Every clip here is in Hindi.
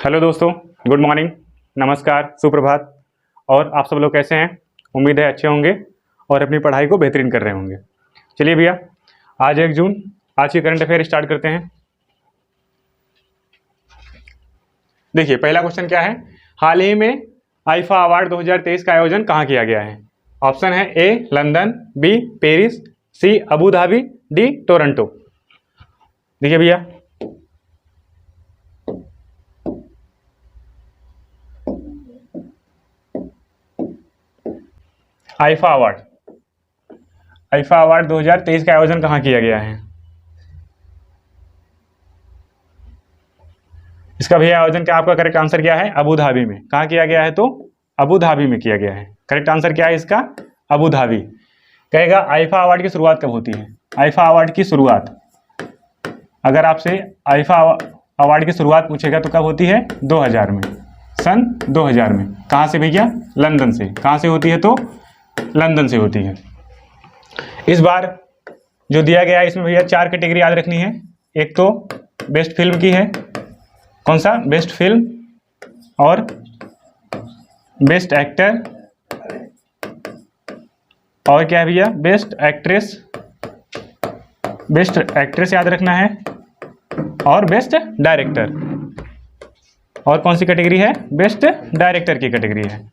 हेलो दोस्तों, गुड मॉर्निंग, नमस्कार, सुप्रभात। और आप सब लोग कैसे हैं? उम्मीद है अच्छे होंगे और अपनी पढ़ाई को बेहतरीन कर रहे होंगे। चलिए भैया, आज 1 जून, आज की करंट अफेयर स्टार्ट करते हैं। देखिए, पहला क्वेश्चन क्या है? हाल ही में आईफा अवार्ड 2023 का आयोजन कहाँ किया गया है? ऑप्शन है ए लंदन, बी पेरिस, सी अबू धाबी, डी टोरंटो। देखिए भैया, आईफा अवार्ड 2023 का आयोजन कहाँ किया गया है? इसका भैया आयोजन क्या, आपका करेक्ट आंसर क्या है? अबू धाबी में। कहाँ किया गया है? तो अबू धाबी में किया गया है। करेक्ट आंसर क्या है इसका? Abu Dhabi. कहेगा आईफा अवार्ड की शुरुआत कब होती है? आईफा अवार्ड की शुरुआत, अगर आपसे आईफा अवार्ड की शुरुआत पूछेगा तो कब होती है? 2000 में, सन 2000 में। कहाँ से भैया? लंदन से। कहाँ से होती है? तो लंदन से होती है। इस बार जो दिया गया है इसमें भैया 4 कैटेगरी याद रखनी है। एक तो बेस्ट फिल्म की है, कौन सा? बेस्ट फिल्म, और बेस्ट एक्टर, और क्या है भैया? बेस्ट एक्ट्रेस याद रखना है, और बेस्ट डायरेक्टर। और कौन सी कैटेगरी है? बेस्ट डायरेक्टर की कैटेगरी है।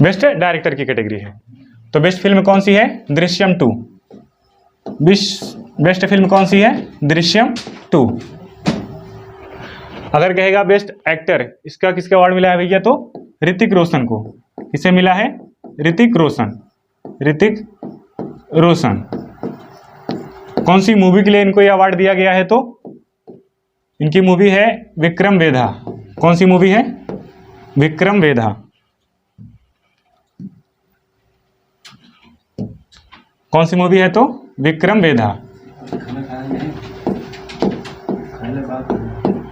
बेस्ट डायरेक्टर की कैटेगरी है। तो बेस्ट फिल्म कौन सी है? दृश्यम 2। बेस्ट फिल्म कौन सी है? दृश्यम 2। अगर कहेगा बेस्ट एक्टर, इसका किसका अवार्ड मिला है भैया? तो ऋतिक रोशन को। किसे मिला है? ऋतिक रोशन। कौन सी मूवी के लिए इनको ये अवार्ड दिया गया है? तो इनकी मूवी है विक्रम वेधा। कौन सी मूवी है? विक्रम वेधा। कौन सी मूवी है? तो विक्रम वेधा।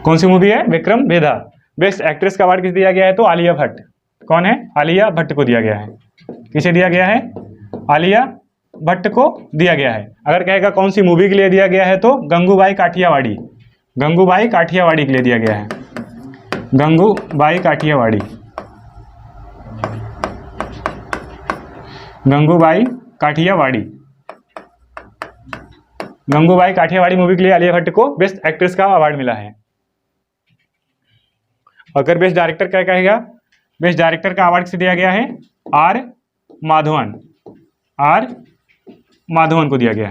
कौन सी मूवी है? विक्रम वेधा। बेस्ट एक्ट्रेस का अवार्ड किसे दिया गया है? तो आलिया भट्ट। कौन है? आलिया भट्ट को दिया गया है। किसे दिया गया है? आलिया भट्ट को दिया गया है। अगर कहेगा कौन सी मूवी के लिए दिया गया है? तो गंगूबाई काठियावाड़ी के लिए दिया गया है। गंगूबाई काठियावाड़ी मूवी के लिए आलिया भट्ट को बेस्ट एक्ट्रेस का अवार्ड मिला है। अगर बेस्ट डायरेक्टर क्या कहेगा? बेस्ट डायरेक्टर का अवार्ड किसे दिया गया है? आर माधवन को दिया गया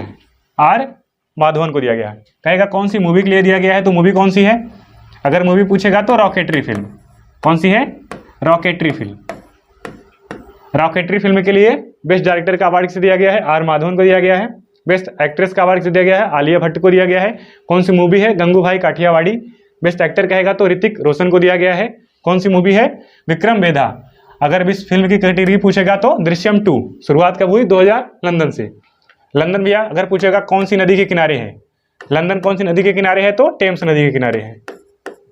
है। कहेगा कौन सी मूवी के लिए दिया गया है? तो मूवी कौन सी है? अगर मूवी पूछेगा तो रॉकेटरी फिल्म। कौन सी है? रॉकेटरी फिल्म के लिए बेस्ट डायरेक्टर का अवार्ड किसे दिया गया है? आर माधवन को दिया गया है। बेस्ट एक्ट्रेस का अवार्ड किसे दिया गया है? आलिया भट्ट को दिया गया है। कौन सी मूवी है? गंगूबाई काठियावाड़ी। बेस्ट एक्टर कहेगा तो ऋतिक रोशन को दिया गया है। कौन सी मूवी है? विक्रम वेधा। अगर इस फिल्म की कैटेगरी पूछेगा तो दृश्यम 2। शुरुआत कब हुई? 2000 लंदन से। लंदन भैया अगर पूछेगा कौन सी नदी के किनारे है? लंदन कौन सी नदी के किनारे है? तो टेम्स नदी के किनारे है।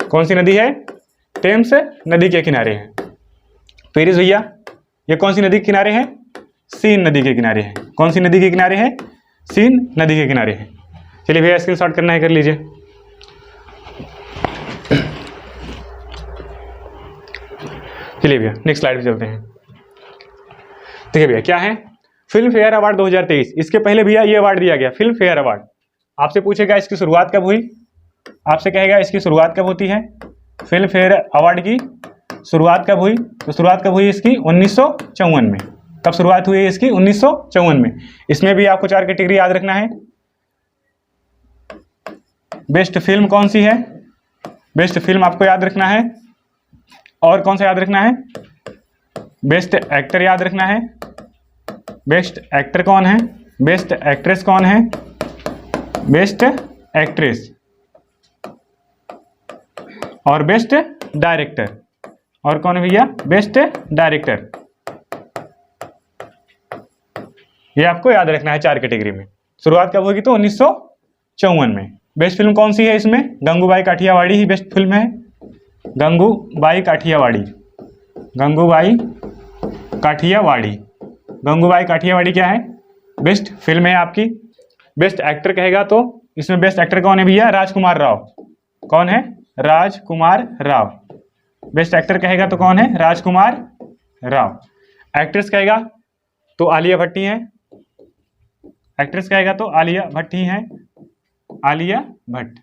कौन सी नदी है? टेम्स नदी के किनारे है। पेरिस भैया ये कौन सी नदी के किनारे है? सीन नदी के किनारे है। कौन सी नदी के किनारे है? सीन नदी के किनारे है। चलिए भैया स्क्रीनशॉट करना है, कर लीजिए। चलिए भैया नेक्स्ट स्लाइड पे चलते हैं। देखिए भैया क्या है? Film fair award 2023। इसके पहले भैया ये अवार्ड दिया गया, फिल्म फेयर अवार्ड। आपसे पूछेगा इसकी शुरुआत कब हुई? आपसे कहेगा इसकी शुरुआत कब होती है? फिल्म फेयर अवार्ड की शुरुआत कब हुई? तो शुरुआत कब हुई इसकी? 1954 में। कब शुरुआत हुई है इसकी? 1954 में। इसमें भी आपको 4 कैटेगरी याद रखना है। बेस्ट फिल्म कौन सी है? बेस्ट फिल्म आपको याद रखना है। और कौन सा याद रखना है? बेस्ट एक्टर याद रखना है। बेस्ट एक्टर कौन है? बेस्ट एक्ट्रेस कौन है? बेस्ट एक्ट्रेस, और बेस्ट डायरेक्टर। और कौन है भैया? Best director. ये आपको याद रखना है 4 कैटेगरी में। शुरुआत कब होगी? तो 1954 में। बेस्ट फिल्म कौन सी है इसमें? गंगूबाई काठियावाड़ी ही बेस्ट फिल्म है। गंगूबाई काठियावाड़ी क्या है? बेस्ट फिल्म है आपकी। बेस्ट एक्टर कहेगा तो इसमें बेस्ट एक्टर कौन है भैया? राजकुमार राव। कौन है? राजकुमार राव। बेस्ट एक्टर कहेगा तो कौन है? राजकुमार राव। एक्ट्रेस कहेगा तो आलिया भट्ट है। एक्ट्रेस कहेगा तो आलिया भट्ट ही है, आलिया भट्ट।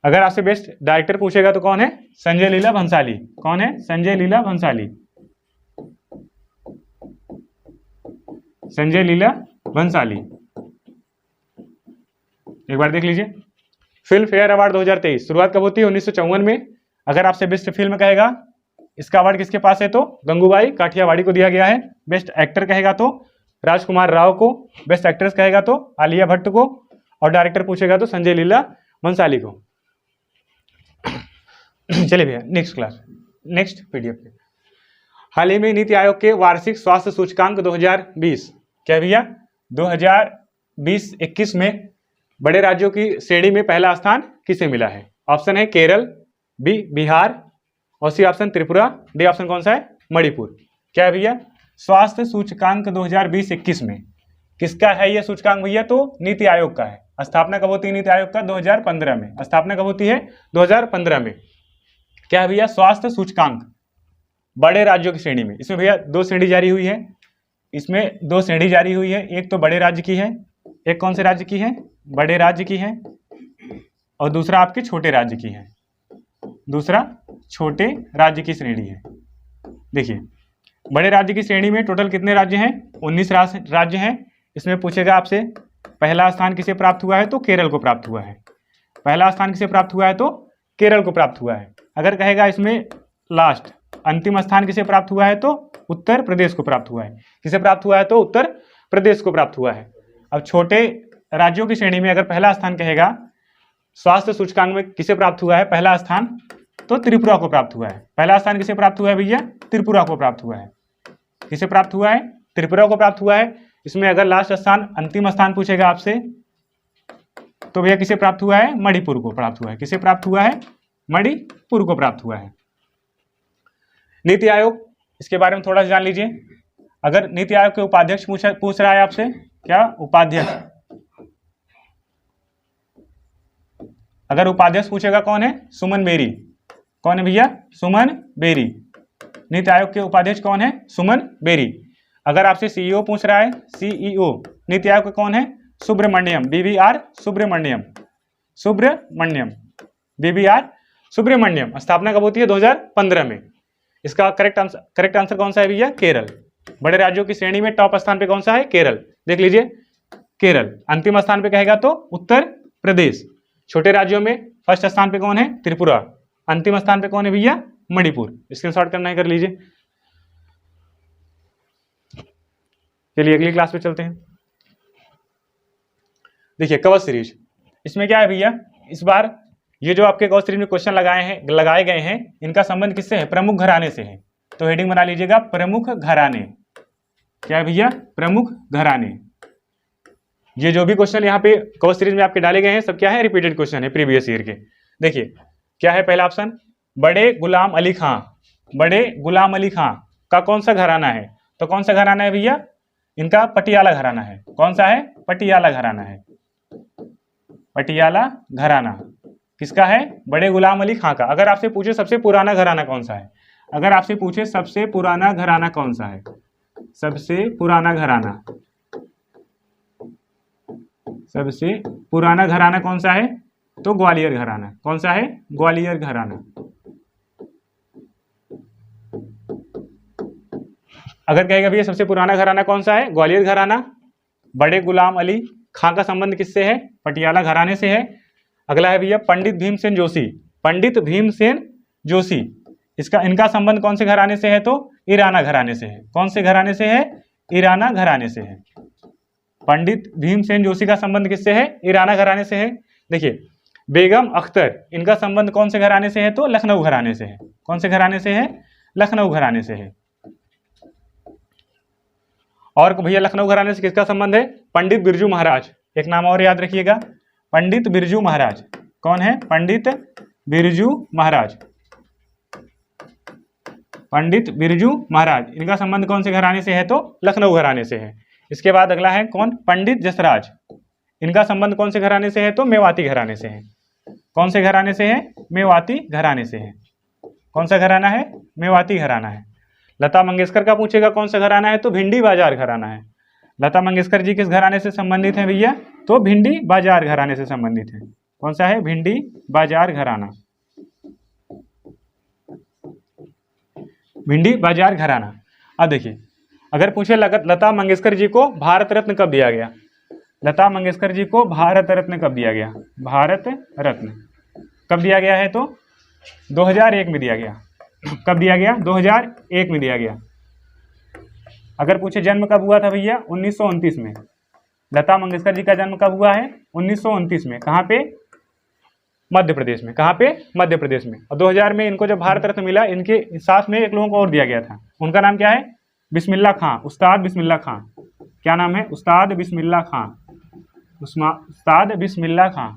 अगर आपसे बेस्ट डायरेक्टर पूछेगा तो कौन है? संजय लीला भंसाली। कौन है? संजय लीला भंसाली। संजय लीला भंसाली। एक बार देख लीजिए, फिल्म फेयर अवार्ड 2023 शुरुआत कब होती है? 1954 में। अगर आपसे बेस्ट फिल्म कहेगा, इसका अवार्ड किसके पास है? तो गंगूबाई काठियावाड़ी को दिया गया है। बेस्ट एक्टर कहेगा तो राजकुमार राव को। बेस्ट एक्ट्रेस कहेगा तो आलिया भट्ट को। और डायरेक्टर पूछेगा तो संजय लीला भंसाली को। चलिए भैया नेक्स्ट क्लास, नेक्स्ट पीडीएफ पे। हाल ही में नीति आयोग के वार्षिक स्वास्थ्य सूचकांक 2020, क्या भैया 2020-21 में बड़े राज्यों की श्रेणी में पहला स्थान किसे मिला है? ऑप्शन है केरल, बी बिहार, और c option Tripura, d option कौन सा है? मणिपुर। क्या है भैया? स्वास्थ्य सूचकांक 2020-21 में किसका है ये सूचकांक भैया? तो नीति आयोग का है। स्थापना कब होती है नीति आयोग का? 2015 में। स्थापना कब होती है? 2015 में। क्या है भैया? स्वास्थ्य सूचकांक बड़े राज्यों की श्रेणी में। इसमें भैया दो श्रेणी जारी हुई है, इसमें दो श्रेणी जारी हुई है। एक तो बड़े राज्य की है, एक कौन से राज्य की है? बड़े राज्य की है, और दूसरा आपके छोटे राज्य की है। दूसरा छोटे राज्य की श्रेणी है। देखिए बड़े राज्य की श्रेणी में टोटल कितने राज्य हैं? 19 राज्य हैं। इसमें पूछेगा आपसे पहला स्थान किसे प्राप्त हुआ है? तो केरल को प्राप्त हुआ है। पहला स्थान किसे प्राप्त हुआ है? तो केरल को प्राप्त हुआ है। अगर कहेगा इसमें लास्ट अंतिम स्थान किसे प्राप्त हुआ है? तो उत्तर प्रदेश को प्राप्त हुआ है। किसे प्राप्त हुआ है? तो उत्तर प्रदेश को प्राप्त हुआ है। अब छोटे राज्यों की श्रेणी में अगर पहला स्थान कहेगा स्वास्थ्य सूचकांक में किसे प्राप्त हुआ है पहला स्थान? तो त्रिपुरा को प्राप्त हुआ है। पहला स्थान किसे प्राप्त हुआ है भैया? त्रिपुरा को प्राप्त हुआ है। किसे प्राप्त हुआ है? त्रिपुरा को प्राप्त हुआ है। इसमें अगर लास्ट स्थान अंतिम स्थान पूछेगा आपसे तो भैया किसे प्राप्त हुआ है? मणिपुर को प्राप्त हुआ है। किसे प्राप्त हुआ है? मणिपुर को प्राप्त हुआ है। नीति आयोग, इसके बारे में थोड़ा सा जान लीजिए। अगर नीति आयोग के उपाध्यक्ष पूछ रहा है आपसे, क्या उपाध्यक्ष? अगर उपाध्यक्ष पूछेगा कौन है? सुमन बेरी। कौन है भैया? सुमन बेरी। नीति आयोग के उपाध्यक्ष कौन है? सुमन बेरी। अगर आपसे सीईओ पूछ रहा है, सीईओ नीति आयोग का कौन है? सुब्रमण्यम, बीवीआर सुब्रमण्यम। सुब्रमण्यम, बीवीआर सुब्रमण्यम। स्थापना कब होती है? 2015 में। इसका करेक्ट आंसर कौन सा है भैया? केरल। बड़े राज्यों की श्रेणी में टॉप स्थान पे कौन सा है? केरल। देख लीजिए केरल। अंतिम स्थान पे कहेगा तो उत्तर प्रदेश। छोटे राज्यों में फर्स्ट स्थान पे कौन है? त्रिपुरा। अंतिम स्थान पे कौन है भैया? मणिपुर। स्क्रीनशॉट करना है कर लीजिए। चलिए अगली क्लास पे चलते हैं। देखिए कवच सीरीज, इसमें क्या है भैया? इस बार ये जो आपके कवच सीरीज में क्वेश्चन लगाए गए हैं, इनका संबंध किससे है? प्रमुख घराने से है। तो हेडिंग बना लीजिएगा प्रमुख घराने। क्या है भैया? प्रमुख घराने। ये जो भी क्वेश्चन यहाँ पे कवच सीरीज में आपके डाले गए हैं सब क्या है? रिपीटेड क्वेश्चन है प्रीवियस ईयर के। देखिए क्या है पहला ऑप्शन? बड़े गुलाम अली खां। बड़े गुलाम अली खां का कौन सा घराना है? तो कौन सा घराना है भैया? इनका पटियाला घराना है। कौन सा है? पटियाला घराना है। पटियाला घराना किसका है? बड़े गुलाम अली खां का। अगर आपसे पूछे सबसे पुराना घराना कौन सा है? अगर आपसे पूछे सबसे पुराना घराना कौन सा है? सबसे पुराना घराना, सबसे पुराना घराना कौन सा है? तो ग्वालियर घराना। कौन सा है? ग्वालियर घराना। अगर कहेगा भैया सबसे पुराना घराना कौन सा है? ग्वालियर घराना। बड़े गुलाम अली खां का संबंध किससे है? पटियाला घराने से है। अगला है भैया पंडित भीमसेन जोशी। पंडित भीमसेन जोशी, इनका संबंध कौन से घराने से है? तो ईराना घराने से है। कौन से घराने से है? ईराना घराने से है। पंडित भीमसेन जोशी का संबंध किससे है? ईराना घराने से है। देखिए बेगम अख्तर, इनका संबंध कौन से घराने से है? तो लखनऊ घराने से है। कौन से घराने से है? लखनऊ घराने से है। और भैया लखनऊ घराने से किसका संबंध है? पंडित बिरजू महाराज। एक नाम और याद रखिएगा, पंडित बिरजू महाराज। कौन है? पंडित बिरजू महाराज। पंडित बिरजू महाराज, इनका संबंध कौन से घराने से है? तो लखनऊ घराने से है। इसके बाद अगला है कौन? पंडित जसराज। इनका संबंध कौन से घराने से है? तो मेवाती घराने से है। कौन से घराने से है? मेवाती घराने से है। कौन सा घराना है? मेवाती घराना है। लता मंगेशकर का पूछेगा कौन सा घराना है, तो भिंडी बाजार घराना है। लता मंगेशकर जी किस घराने से संबंधित हैं भैया? तो भिंडी बाजार घराने से संबंधित है। कौन सा है? भिंडी बाजार घराना। भिंडी बाजार घराना। अब देखिए, अगर पूछे लता मंगेशकर जी को भारत रत्न कब दिया गया? लता मंगेशकर जी को भारत रत्न कब दिया गया? भारत रत्न कब दिया गया है? तो 2001 में दिया गया। कब दिया गया? 2001 में दिया गया। अगर पूछे जन्म कब हुआ था भैया? 1929 में। लता मंगेशकर जी का जन्म कब हुआ है? 1929 में। कहाँ पे? मध्य प्रदेश में। कहाँ पे? मध्य प्रदेश में। और 2000 में इनको जब भारत रत्न मिला, इनके साथ में एक लोगों को और दिया गया था। उनका नाम क्या है? बिस्मिल्लाह खां, उस्ताद बिस्मिल्लाह खां। क्या नाम है? उस्ताद बिस्मिल्लाह खां। उस्ताद बिस्मिल्लाह खां।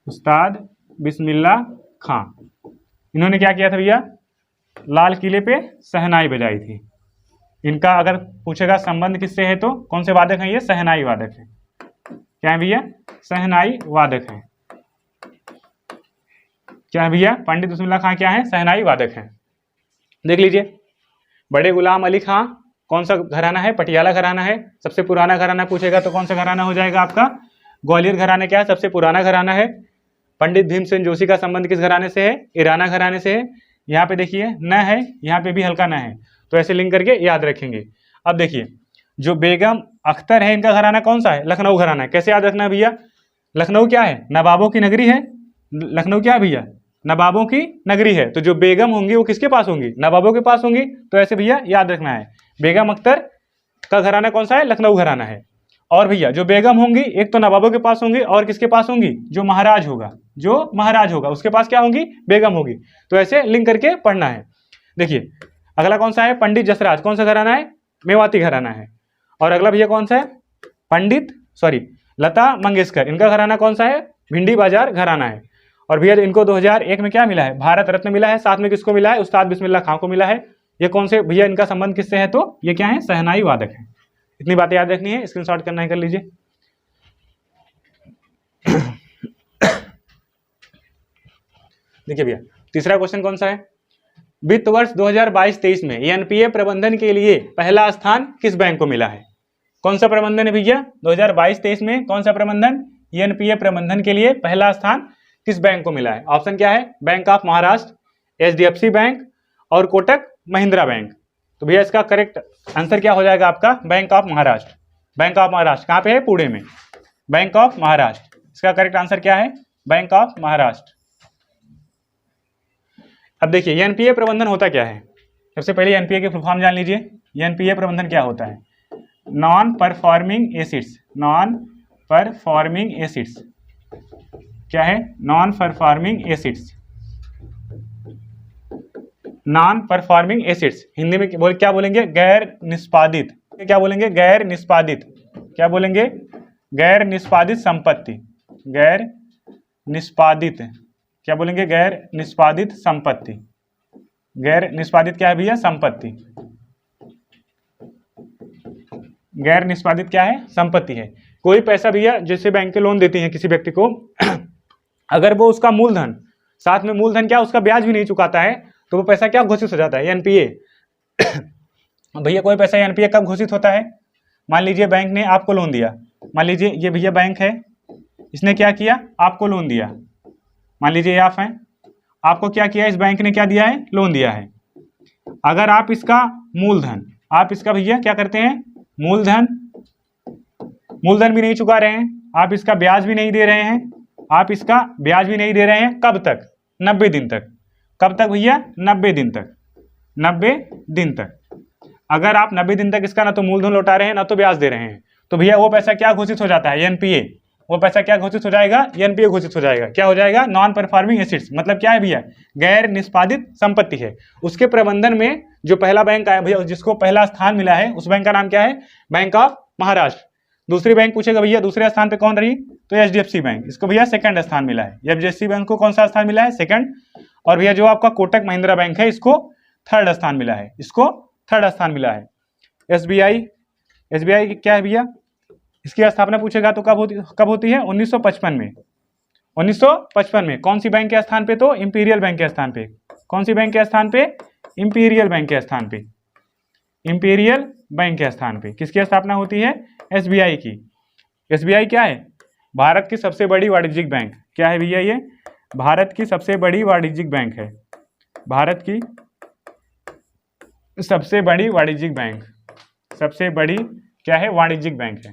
उस्ताद बिस्मिल्लाह खां। इन्होंने क्या किया था भैया? लाल किले पे शहनाई बजाई थी। इनका अगर पूछेगा संबंध किससे है, तो कौन से वादक हैं ये? शहनाई वादक है। क्या है भैया? शहनाई वादक है। क्या है भैया? पंडित बिस्मिल्लाह खां क्या है? शहनाई वादक हैं। देख लीजिए, बड़े गुलाम अली खां कौन सा घराना है? पटियाला घराना है। सबसे पुराना घराना पूछेगा तो कौन सा घराना हो जाएगा आपका? ग्वालियर घराना क्या है? सबसे पुराना घराना है। पंडित भीमसेन जोशी का संबंध किस घराने से है? ईराना घराने से है। यहाँ पे देखिए न है, यहाँ पे भी हल्का न है, तो ऐसे लिंक करके याद रखेंगे। अब देखिए, जो बेगम अख्तर है, इनका घराना कौन सा है? लखनऊ घराना है। कैसे याद रखना है भैया? लखनऊ क्या है? नवाबों की नगरी है। लखनऊ क्या है भैया? नवाबों की नगरी है। तो जो बेगम होंगी वो किसके पास होंगी? नवाबों के पास होंगी। तो ऐसे भैया याद रखना है। बेगम अख्तर का घराना कौन सा है? लखनऊ घराना है। और भैया जो बेगम होंगी, एक तो नवाबों के पास होंगी, और किसके पास होंगी? जो महाराज होगा, जो महाराज होगा उसके पास क्या होंगी? बेगम होगी। तो ऐसे लिंक करके पढ़ना है। देखिए, अगला कौन सा है? पंडित जसराज। कौन सा घराना है? मेवाती घराना है। और अगला भैया कौन सा है? लता मंगेशकर, इनका घराना कौन सा है? भिंडी बाजार घराना है। और भैया इनको 2001 में क्या मिला है? भारत रत्न मिला है। साथ में किसको मिला है? उस्ताद बिस्मिल्लाह खां को मिला है। ये कौन से भैया, इनका संबंध किससे है? तो ये क्या है? शहनाई वादक है। इतनी बातें याद रखनी है, स्क्रीनशॉट करना है, कर लीजिए। देखिए भैया, तीसरा क्वेश्चन कौन सा है? वित्त वर्ष 2022-23 में एनपीए प्रबंधन के लिए पहला स्थान किस बैंक को मिला है? कौन सा प्रबंधन है भैया? 2022-23 में कौन सा प्रबंधन? एनपीए प्रबंधन के लिए पहला स्थान किस बैंक को मिला है? ऑप्शन क्या है? Bank of Maharashtra, HDFC bank और कोटक महिंद्रा बैंक। तो भैया इसका करेक्ट आंसर क्या हो जाएगा आपका? Bank of Maharashtra. Bank of Maharashtra कहाँ पे है? पुणे में। बैंक ऑफ महाराष्ट्र, इसका करेक्ट आंसर क्या है? Bank of Maharashtra. अब देखिए, एनपीए प्रबंधन होता क्या है? सबसे पहले एनपीए के फुल फॉर्म जान लीजिए। एनपीए प्रबंधन क्या होता है? Non performing acids. Non performing acids क्या है? Non performing acids. Non performing acids Hindi में क्या बोलेंगे? गैर निष्पादित। क्या बोलेंगे? गैर निष्पादित। क्या बोलेंगे? गैर निष्पादित संपत्ति। गैर निष्पादित क्या बोलेंगे? गैर निष्पादित संपत्ति। गैर निष्पादित क्या है भैया? संपत्ति। गैर निष्पादित क्या है? संपत्ति है। कोई पैसा भैया, जैसे बैंक के लोन देती हैं किसी व्यक्ति को, अगर वो उसका मूलधन, साथ में मूलधन क्या, उसका ब्याज भी नहीं चुकाता है, तो वो पैसा क्या घोषित हो जाता है? एनपीए। भैया कोई पैसा एनपीए कब घोषित होता है? मान लीजिए बैंक ने आपको लोन दिया। मान लीजिए ये भैया बैंक है, इसने क्या किया? आपको लोन दिया। मान लीजिए आप हैं, आपको क्या किया? इस बैंक ने क्या दिया है? लोन दिया है। अगर आप इसका मूलधन, आप इसका भैया क्या करते हैं? मूलधन भी नहीं चुका रहे हैं, आप इसका ब्याज भी नहीं दे रहे हैं, आप इसका ब्याज भी नहीं दे रहे हैं, कब तक? 90 दिन तक। कब तक भैया? 90 दिन तक। 90 दिन तक। अगर आप 90 दिन तक इसका ना तो मूलधन लौटा रहे हैं, ना तो ब्याज दे रहे हैं, तो भैया वो पैसा क्या घोषित हो जाता है? एनपीए। वो पैसा क्या घोषित हो जाएगा? एनपीए घोषित हो जाएगा। क्या हो जाएगा? Non performing acids. मतलब क्या है भैया? गैर निष्पादित संपत्ति है। उसके प्रबंधन में जो पहला बैंक आया भैया, जिसको पहला स्थान मिला है, उस बैंक का नाम क्या है? Bank of Maharashtra. दूसरी बैंक पूछेगा भैया दूसरे स्थान पे कौन रही? तो एचडीएफसी बैंक। इसको भैया सेकंड स्थान मिला है। एचडीएफसी बैंक को कौन सा स्थान मिला है? सेकंड। और भैया जो आपका कोटक महिंद्रा बैंक है, इसको थर्ड स्थान मिला है। इसको थर्ड स्थान मिला है। एसबीआई, एसबीआई क्या है भैया? इसकी स्थापना पूछेगा तो कब होती है? 1955 में। 1955 में कौन सी बैंक के स्थान पे? तो इंपीरियल बैंक के स्थान पे। कौन सी बैंक के स्थान पे? इंपीरियल बैंक के स्थान पे। इंपीरियल बैंक के स्थान पे किसकी स्थापना होती है? एसबीआई की। एसबीआई क्या है? भारत की सबसे बड़ी वाणिज्यिक बैंक। क्या है भैया ये? भारत की सबसे बड़ी वाणिज्यिक बैंक है। भारत की सबसे बड़ी वाणिज्यिक बैंक। सबसे बड़ी क्या है? वाणिज्यिक बैंक है।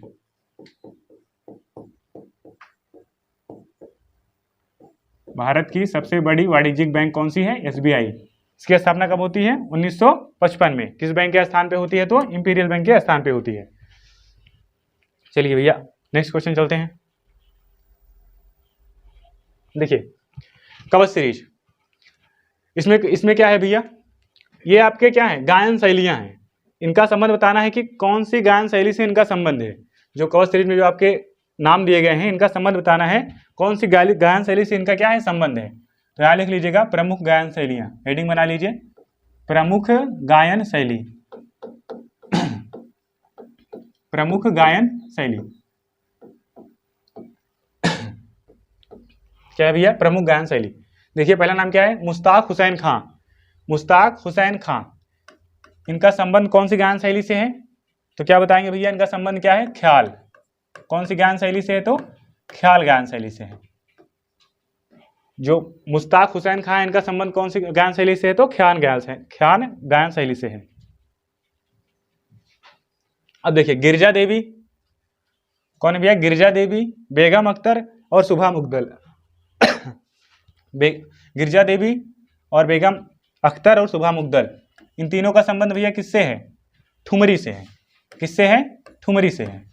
भारत की सबसे बड़ी वाणिज्यिक बैंक कौन सी है? एसबीआई। इसकी स्थापना कब होती है? 1955 में। किस बैंक के स्थान पे होती है? तो इंपीरियल बैंक के स्थान पे होती है। चलिए भैया नेक्स्ट क्वेश्चन चलते हैं। देखिए कवच सीरीज, इसमें क्या है भैया? ये आपके क्या है? गायन शैलियां हैं। इनका संबंध बताना है कि कौन सी गायन शैली से इनका संबंध है। जो कवच सीरीज में जो आपके नाम दिए गए हैं, इनका संबंध बताना है कौन सी गायन शैली से इनका क्या है? संबंध है। तो यहाँ लिख लीजिएगा प्रमुख गायन शैलियां। हेडिंग बना लीजिए, प्रमुख गायन शैली। प्रमुख गायन शैली क्या है भैया? प्रमुख गायन शैली। देखिए पहला नाम क्या है? मुश्ताक हुसैन खां। मुश्ताक हुसैन खां, इनका संबंध कौन सी गायन शैली से है? तो क्या बताएंगे भैया? इनका संबंध क्या है? ख्याल। कौन सी गायन शैली से है? तो ख्याल गायन शैली से है। जो मुश्ताक हुसैन खां, इनका संबंध कौन सी गायन शैली से है? तो ख्याल गायन शैली से है। अब देखिए गिरजा देवी, कौन है भैया? गिरजा देवी, बेगम अख्तर और सुबह मुग्दल। गिरजा देवी और बेगम अख्तर और सुबह मुग्दल, इन तीनों का संबंध भैया किससे है? ठुमरी से है। किससे है? ठुमरी से है।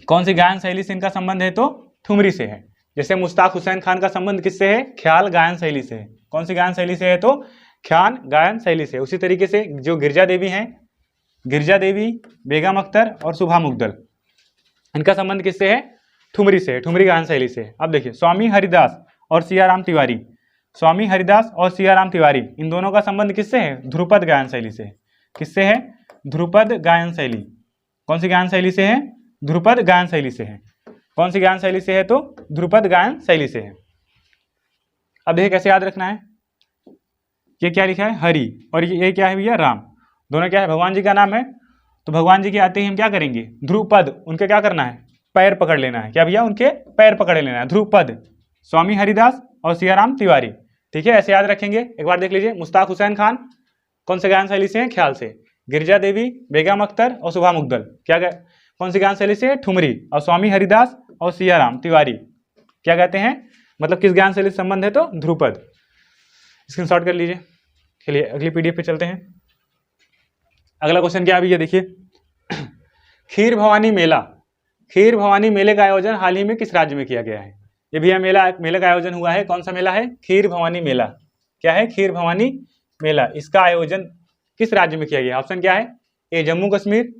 कौन सी गायन शैली से इनका संबंध है? तो ठुमरी से है। जैसे मुश्ताक हुसैन खान का संबंध किससे है? ख्याल गायन शैली से है। कौन सी गायन शैली से है? तो ख्याल गायन शैली से। उसी तरीके से जो गिरजा देवी हैं, गिरजा देवी, बेगम अख्तर और सुबह मुग्दल, इनका संबंध किससे है? ठुमरी से है, ठुमरी गायन शैली से। अब देखिए स्वामी हरिदास और सियाराम तिवारी, स्वामी हरिदास और सियाराम तिवारी, इन दोनों का संबंध किससे है? ध्रुपद गायन शैली से। किससे है? ध्रुपद गायन शैली। कौन सी गायन शैली से है? ध्रुपद गायन शैली से है। कौन सी गायन शैली से है? तो ध्रुपद गायन शैली से है। अब देखिए कैसे याद रखना है। ये क्या लिखा है? हरि, और ये क्या है भैया? राम। दोनों क्या है? भगवान जी का नाम है। तो भगवान जी के आते ही हम क्या करेंगे? ध्रुपद, उनके क्या करना है? पैर पकड़ लेना है। क्या भैया? उनके पैर पकड़ लेना है। ध्रुपद, स्वामी हरिदास और सियाराम तिवारी। ठीक है, ऐसे याद रखेंगे। एक बार देख लीजिए, मुश्ताक हुसैन खान कौन से गायन शैली से हैं? ख्याल से। गिरजा देवी, बेगम अख्तर और सुबह मुग्दल क्या कौन सी गायन शैली से है? ठुमरी। और स्वामी हरिदास और सियाराम तिवारी क्या कहते हैं? मतलब किस गायन शैली से संबंध है? तो ध्रुपद। स्क्रीनशॉट कर लीजिए। चलिए अगली पीडीएफ पे चलते हैं। अगला क्वेश्चन क्या है भैया? देखिए खीर भवानी मेला, खीर भवानी मेले का आयोजन हाल ही में किस राज्य में किया गया है? ये भैया मेले का आयोजन हुआ है। कौन सा मेला है? खीर भवानी मेला। क्या है? खीर भवानी मेला। इसका आयोजन किस राज्य में किया गया? ऑप्शन क्या है? ए जम्मू कश्मीर,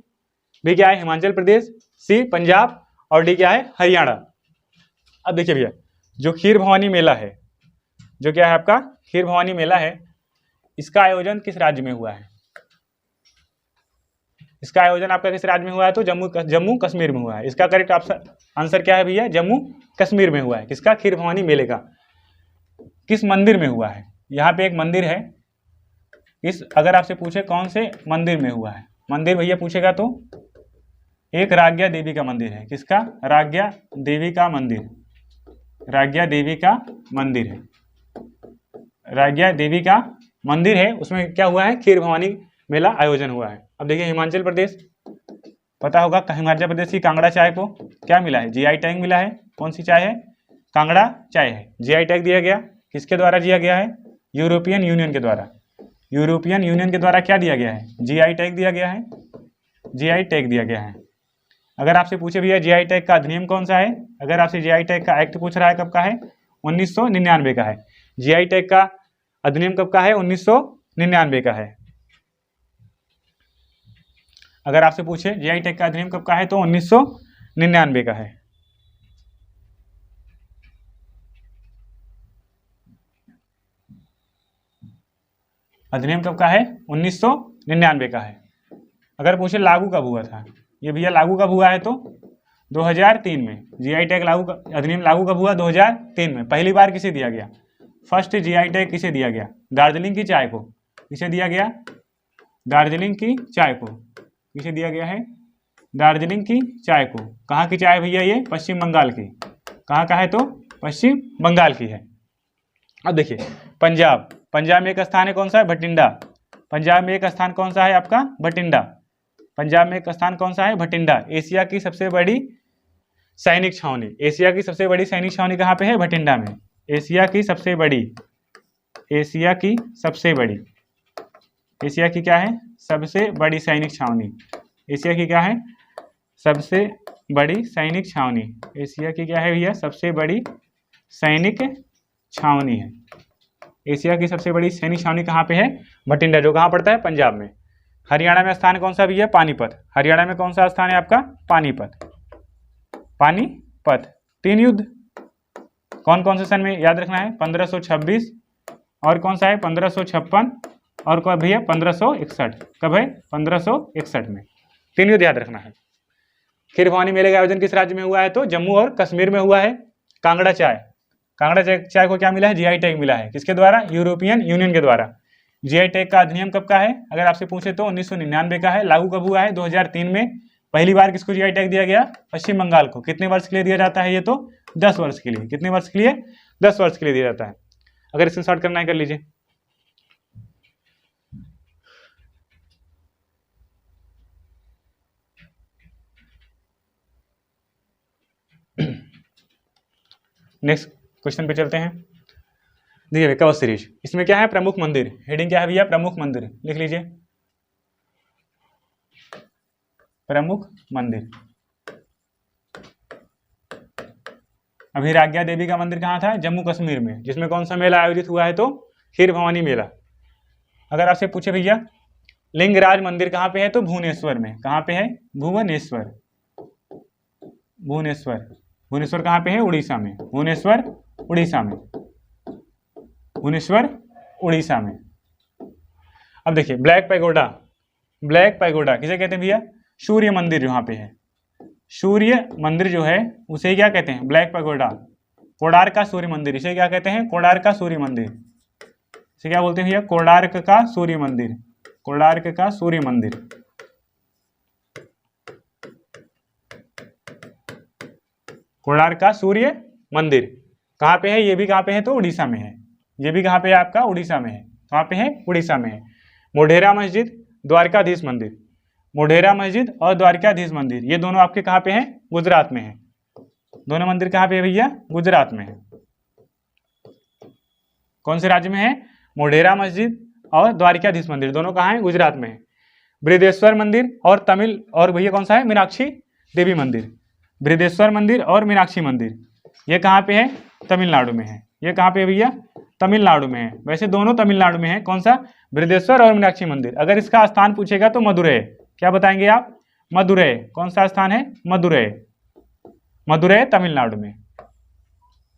बी क्या है? हिमाचल प्रदेश, सी पंजाब, और डी क्या है? हरियाणा। अब देखिए भैया, जो खीर भवानी मेला है, जो क्या है आपका खीर भवानी मेला है, इसका आयोजन किस राज्य में हुआ है? इसका आयोजन आपका किस राज्य में हुआ है? तो जम्मू कश्मीर में हुआ है। इसका करेक्ट आंसर क्या है भैया? जम्मू कश्मीर में हुआ है। किसका? खीर भवानी मेले का। किस मंदिर में हुआ है? यहाँ पे एक मंदिर है। अगर आपसे पूछे कौन से मंदिर में हुआ है, मंदिर भैया पूछेगा तो एक राज्ञा देवी का मंदिर है। किसका? राज्ञा देवी का मंदिर। राज्ञा देवी का मंदिर है। राज्ञा देवी का मंदिर है, उसमें क्या हुआ है? खीर भवानी मेला आयोजन हुआ है। अब देखिए हिमाचल प्रदेश, पता होगा हिमाचल प्रदेश की कांगड़ा चाय को क्या मिला है? जीआई टैग मिला है। कौन सी चाय है? कांगड़ा चाय है। जीआई टैग दिया गया। किसके द्वारा दिया गया है? यूरोपियन यूनियन के द्वारा। यूरोपियन यूनियन के द्वारा क्या दिया गया है? जीआई टैग दिया गया है। जीआई टैग दिया गया है। अगर आपसे पूछे भैया जीआई टैग का अधिनियम कौन सा है, अगर आपसे जीआई टैग का एक्ट पूछ रहा है, कब का है? 1999 का है। जीआई टैग का अधिनियम कब का है? 1999 का है। अगर आपसे पूछे जीआई टैग का अधिनियम कब का है, तो 1999 का है। अधिनियम कब का है? 1999 का है। अगर पूछे लागू कब हुआ था, ये भैया लागू कब हुआ है तो 2003 में। जीआई टैग लागू, अधिनियम लागू कब हुआ? 2003 में। पहली बार किसे दिया गया? फर्स्ट जीआई टैग किसे दिया गया? दार्जिलिंग की चाय को। किसे दिया गया? दार्जिलिंग की चाय को। किसे दिया गया है? दार्जिलिंग की चाय को। कहाँ की चाय भैया? ये पश्चिम बंगाल की। कहाँ का है तो? पश्चिम बंगाल की है। अब देखिए पंजाब, पंजाब में एक स्थान है कौन सा है? भटिंडा। पंजाब में एक स्थान कौन सा है आपका? भटिंडा। पंजाब में एक स्थान कौन सा है? भटिंडा। एशिया की सबसे बड़ी सैनिक छावनी, एशिया की सबसे बड़ी सैनिक छावनी कहाँ पे है? भटिंडा में। एशिया की सबसे बड़ी, एशिया की सबसे बड़ी, एशिया की क्या है? सबसे बड़ी सैनिक छावनी। एशिया की क्या है? सबसे बड़ी सैनिक छावनी। एशिया की क्या है भैया? सबसे बड़ी सैनिक छावनी है। एशिया की सबसे बड़ी सैनिक छावनी कहाँ पे है? भटिंडा, जो कहाँ पड़ता है? पंजाब में। हरियाणा में स्थान कौन सा भैया? पानीपत। हरियाणा में कौन सा स्थान है आपका? पानीपत। पानीपत। 3 युद्ध कौन कौन से सन में याद रखना है? 1526 और कौन सा है? 1556 और कब भैया? 1561। कब है? 1561 में। 3 युद्ध याद रखना है। खीर भवानी मेले का आयोजन किस राज्य में हुआ है तो? जम्मू और कश्मीर में हुआ है। कांगड़ा चाय, कांगड़ा चाय को क्या मिला है? जीआई टैग मिला है। किसके द्वारा? यूरोपियन यूनियन के द्वारा। जीआई टैग का अधिनियम कब का है? अगर आपसे पूछे तो 1999 का है। लागू कब हुआ है? 2003 में। पहली बार किसको जीआई टैग दिया गया? पश्चिम बंगाल को। कितने वर्ष के लिए दिया जाता है ये तो? 10 वर्ष के लिए। कितने वर्ष के लिए? 10 वर्ष के लिए दिया जाता है। अगर स्क्रीनशॉट करना है कर लीजिए। नेक्स्ट क्वेश्चन पे चलते हैं। देखिए कवर सीरीज, इसमें क्या है? प्रमुख मंदिर। हेडिंग क्या है भैया? प्रमुख मंदिर। लिख लीजिए प्रमुख मंदिर। अभिराज्ञा देवी का मंदिर कहाँ था? जम्मू कश्मीर में। जिसमें कौन सा मेला आयोजित हुआ है तो? खीर भवानी मेला। अगर आपसे पूछे भैया लिंगराज मंदिर कहाँ पे है तो? भुवनेश्वर में। कहाँ पे है? भुवनेश्वर। भुवनेश्वर, भुवनेश्वर कहाँ पे है? उड़ीसा में। भुवनेश्वर उड़ीसा में। भुवनेश्वर उड़ीसा में। अब देखिए ब्लैक पैगोडा, ब्लैक पैगोडा किसे कहते हैं भैया? सूर्य मंदिर जहाँ पे है, सूर्य मंदिर जो है उसे क्या कहते हैं? Black pagoda. कोणार्क का सूर्य मंदिर, इसे क्या कहते हैं? कोणार्क का सूर्य मंदिर। इसे क्या बोलते हैं भैया? कोणार्क का सूर्य मंदिर। कोणार्क का सूर्य मंदिर। कोणार्क का सूर्य मंदिर कहाँ पे है? ये भी कहाँ पे है तो? उड़ीसा में है। ये भी कहाँ पे है आपका? उड़ीसा में है। कहाँ पे है? उड़ीसा में है। मोढेरा मस्जिद, द्वारकाधीश मंदिर। मोढेरा मस्जिद और द्वारकाधीश मंदिर ये दोनों आपके कहाँ पे हैं? गुजरात में है। दोनों मंदिर कहाँ पे है भैया? गुजरात में है। कौन से राज्य में है? मोढेरा मस्जिद और द्वारकाधीश मंदिर दोनों कहाँ है? गुजरात में है। बृहदेश्वर मंदिर और तमिल और भैया कौन सा है? मीनाक्षी देवी मंदिर। बृहदेश्वर मंदिर और मीनाक्षी मंदिर ये कहाँ पे है? तमिलनाडु में है। ये कहाँ पे है भैया? तमिलनाडु में है। वैसे दोनों तमिलनाडु में है। कौन सा? बृहदेश्वर और मीनाक्षी मंदिर। अगर इसका स्थान पूछेगा तो मदुरै। क्या बताएंगे आप? मदुरै। कौन सा स्थान है? मदुरै। मदुरै तमिलनाडु में।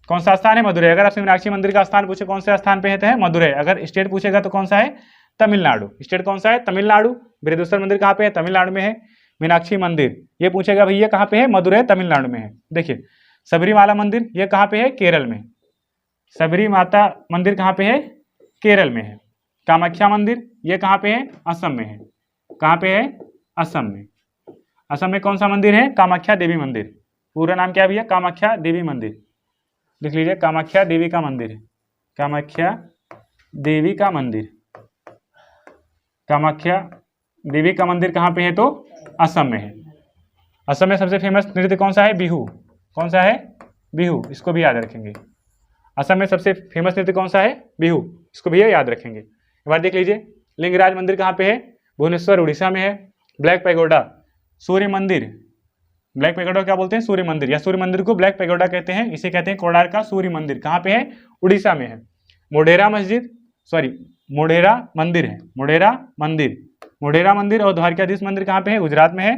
कौन सा स्थान है? मदुरै। अगर आपसे मीनाक्षी मंदिर का स्थान पूछे कौन सा स्थान पे है? मदुरै। अगर स्टेट पूछेगा तो कौन सा है? तमिलनाडु। स्टेट कौन सा है? तमिलनाडु। बृहदेश्वर मंदिर कहाँ पे है? तमिलनाडु में है। मीनाक्षी मंदिर ये पूछेगा भैया कहाँ पे है? मदुरै तमिलनाडु में है। देखिए सबरीमाला मंदिर ये कहाँ पे है? केरल में। सबरी माता मंदिर कहाँ पे है? केरल में है। कामाख्या मंदिर ये कहाँ पे है? असम में है। कहाँ पे है? असम में। असम में कौन सा मंदिर है? कामाख्या देवी मंदिर। पूरा नाम क्या है भैया? कामाख्या देवी मंदिर। लिख लीजिए कामाख्या देवी का मंदिर। कामाख्या देवी का मंदिर। कामाख्या देवी का मंदिर कहाँ पे है तो? असम में है। असम में सबसे फेमस नृत्य कौन सा है? बिहू। कौन सा है? बिहू। इसको भी याद रखेंगे। असम में सबसे फेमस नृत्य कौन सा है? बिहू। इसको भी याद रखेंगे। एक बार देख लीजिए लिंगराज मंदिर कहाँ पे है? भुवनेश्वर उड़ीसा में है। ब्लैक पैगोडा सूर्य मंदिर, ब्लैक पैगोडा क्या बोलते हैं? सूर्य मंदिर, या सूर्य मंदिर को ब्लैक पैगोडा कहते हैं। इसे कहते हैं कोणार्क का सूर्य मंदिर। कहाँ पे है? उड़ीसा में है। मोढेरा मस्जिद मोढेरा मंदिर है। मोढेरा मंदिर, मोढेरा मंदिर और द्वारकाधीश मंदिर कहाँ पे है? गुजरात में है।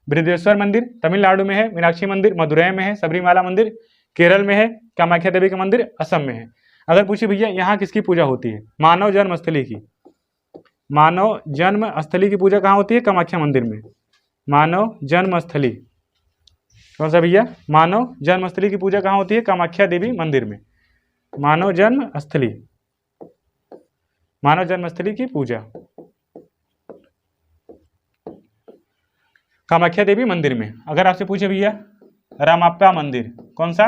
बृहदेश्वर मंदिर तमिलनाडु में है। मीनाक्षी मंदिर मदुरै में है। सबरीमाला मंदिर केरल में है। कामाख्या देवी का मंदिर असम में है। अगर पूछे भैया यहाँ किसकी पूजा होती है? मानव जन्मस्थली की। मानव जन्म स्थली की पूजा कहाँ होती है? कामाख्या मंदिर में। मानव जन्म स्थली कौन सा भैया? मानव जन्म स्थली की पूजा कहाँ होती है? कामाख्या देवी मंदिर में। मानव जन्म स्थली, मानव जन्मस्थली की पूजा कामाख्या देवी मंदिर में। अगर आपसे पूछे भैया रामप्पा मंदिर, कौन सा?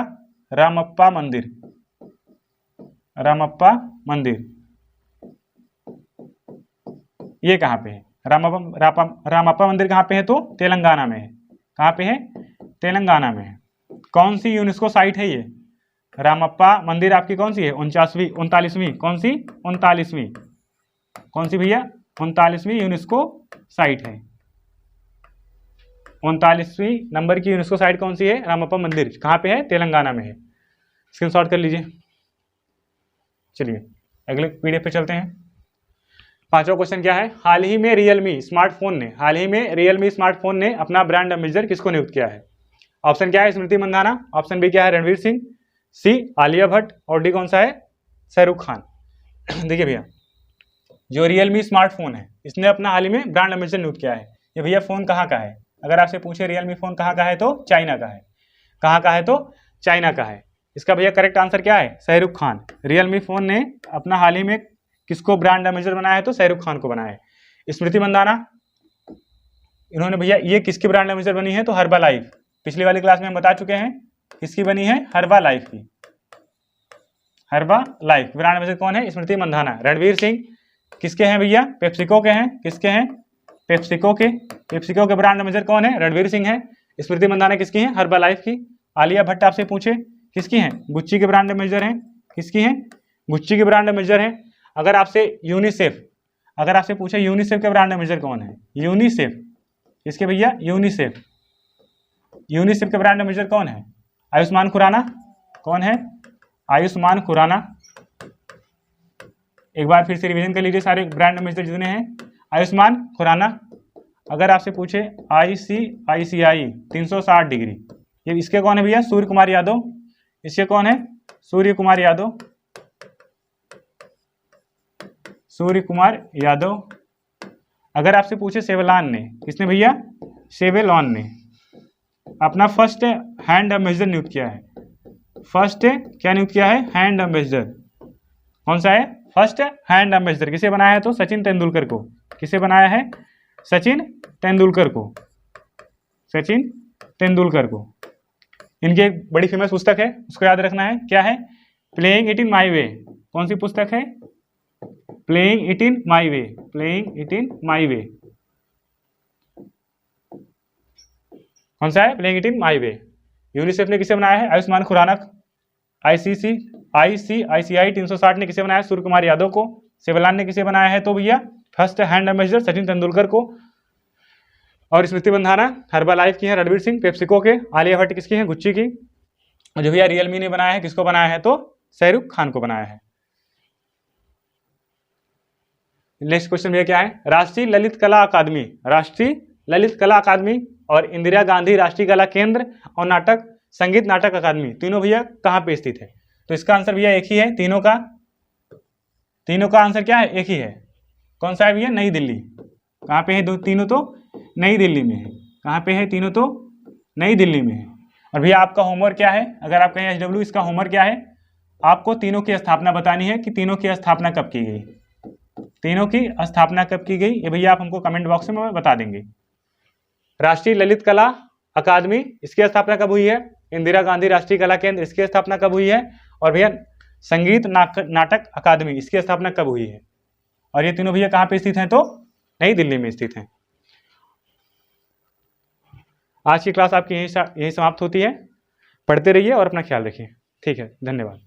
रामप्पा मंदिर, रामप्पा मंदिर ये कहाँ पे है? रामप्पा मंदिर कहाँ पे है? तो तेलंगाना में है। कहाँ पे है? तेलंगाना में है। कौन सी यूनेस्को साइट है ये? रामप्पा मंदिर आपकी कौन सी है? 39वीं कौन सी? 39वीं कौन सी भैया? 39वीं यूनेस्को साइट है। 39वीं नंबर की यूनेस्को साइट कौन सी है? रामप्पा मंदिर कहाँ पे है? तेलंगाना में है। स्क्रीनशॉट कर लीजिए। चलिए अगले पीडीएफ पे चलते हैं। पांचवा क्वेश्चन क्या है? हाल ही में रियलमी स्मार्टफोन ने अपना ब्रांड एम्बेसडर किसको नियुक्त किया है? ऑप्शन क्या है? स्मृति मंदाना। ऑप्शन बी क्या है? रणवीर सिंह। सी आलिया भट्ट। और डी कौन सा है? शाहरुख खान। देखिए भैया, जो रियलमी स्मार्टफोन है इसने अपना हाल ही में ब्रांड एम्बेसडर नियुक्त किया है। ये भैया फोन कहाँ का है? अगर आपसे पूछे रियलमी फोन कहाँ का है तो चाइना का है। कहाँ का है? तो चाइना का है। इसका भैया करेक्ट आंसर क्या है? शाहरुख खान। रियलमी फोन ने अपना हाल ही में किसको ब्रांड एम्बेसडर बनाया है? तो शाहरुख खान को बनाया है। स्मृति मंदाना, इन्होंने भैया ये किसकी ब्रांड एम्बेसडर बनी है? तो हर्बा लाइफ। पिछली वाली क्लास में हम बता चुके हैं किसकी बनी है? हर्बा लाइफ की। हर्बा लाइफ ब्रांड एम्बेसडर कौन है? स्मृति मंदाना। रणवीर सिंह किसके हैं भैया? पेप्सिको के हैं। किसके हैं? पेप्सिको के। पेप्सिको के ब्रांड एम्बेसडर कौन है? रणवीर सिंह है। स्मृति मंदाना किसकी है? हर्बा लाइफ की। आलिया भट्ट आपसे पूछे किसकी हैं? गुच्ची के ब्रांड एम्बेसडर हैं। किसकी हैं? गुच्ची के ब्रांड एम्बेसडर हैं। अगर आपसे पूछे यूनिसेफ के ब्रांड एम्बेसडर कौन है? यूनिसेफ किसके भैया? यूनिसेफ। यूनिसेफ के ब्रांड एम्बेसडर कौन है? आयुष्मान खुराना। कौन है? आयुष्मान खुराना। एक बार फिर से रिवीजन कर लीजिए सारे ब्रांड एम्बेसडर जितने हैं। आयुष्मान खुराना। अगर आपसे पूछे ICICI 360 डिग्री, ये इसके कौन है भैया? सूर्य कुमार यादव। इसके कौन है? सूर्य कुमार यादव। सूर्य कुमार यादव। अगर आपसे पूछे सेवलान ने, किसने भैया? सेवेलॉन ने अपना फर्स्ट हैंड एम्बेसडर नियुक्त किया है। फर्स्ट क्या नियुक्त किया है? Hand ambassador. कौन सा है? फर्स्ट हैंड एम्बेसडर किसे बनाया है? तो सचिन तेंदुलकर को। किसे बनाया है? सचिन तेंदुलकर को। सचिन तेंदुलकर को। इनकी एक बड़ी फेमस पुस्तक है, उसको याद रखना है। क्या है? Playing it in my way. कौन सी पुस्तक है? Playing it in my way. Playing it in my way कौन सा है? Playing it in my way. UNICEF ने किसे बनाया है? आयुष्मान खुराना। ICICI 360 ने किसे बनाया? सूर्य कुमार यादव को। सेवलान ने किसे बनाया है? तो भैया first hand ambassador Sachin Tendulkar को। और स्मृति मंदाना हर्बा लाइफ की है। रणवीर सिंह पेप्सिको के। आलिया भट्ट किसकी है? गुच्ची की। और जो भैया रियलमी ने बनाया है, किसको बनाया है? तो शाहरुख खान को बनाया है। नेक्स्ट क्वेश्चन भैया क्या है? राष्ट्रीय ललित कला अकादमी और इंदिरा गांधी राष्ट्रीय कला केंद्र और संगीत नाटक अकादमी तीनों भैया कहाँ पे स्थित है? तो इसका आंसर भैया एक ही है। तीनों का आंसर क्या है? एक ही है। कौन सा है भैया? नई दिल्ली। कहाँ पे है? तीनों तो नई दिल्ली में है। कहाँ पे है? तीनों तो नई दिल्ली में है। और भैया आपका होमवर्क क्या है? अगर आप कहें SW, इसका होमवर्क क्या है? आपको तीनों की स्थापना बतानी है कि तीनों की स्थापना कब की गई। तीनों की स्थापना कब की गई ये भैया आप हमको कमेंट बॉक्स में बता देंगे। राष्ट्रीय ललित कला अकादमी, इसकी स्थापना कब हुई है? इंदिरा गांधी राष्ट्रीय कला केंद्र, इसकी स्थापना कब हुई है? और भैया संगीत नाटक अकादमी, इसकी स्थापना कब हुई है? और ये तीनों भैया कहाँ पे स्थित हैं? तो नई दिल्ली में स्थित हैं। आज की क्लास आपकी यही समाप्त होती है। पढ़ते रहिए और अपना ख्याल रखिए। ठीक है, धन्यवाद।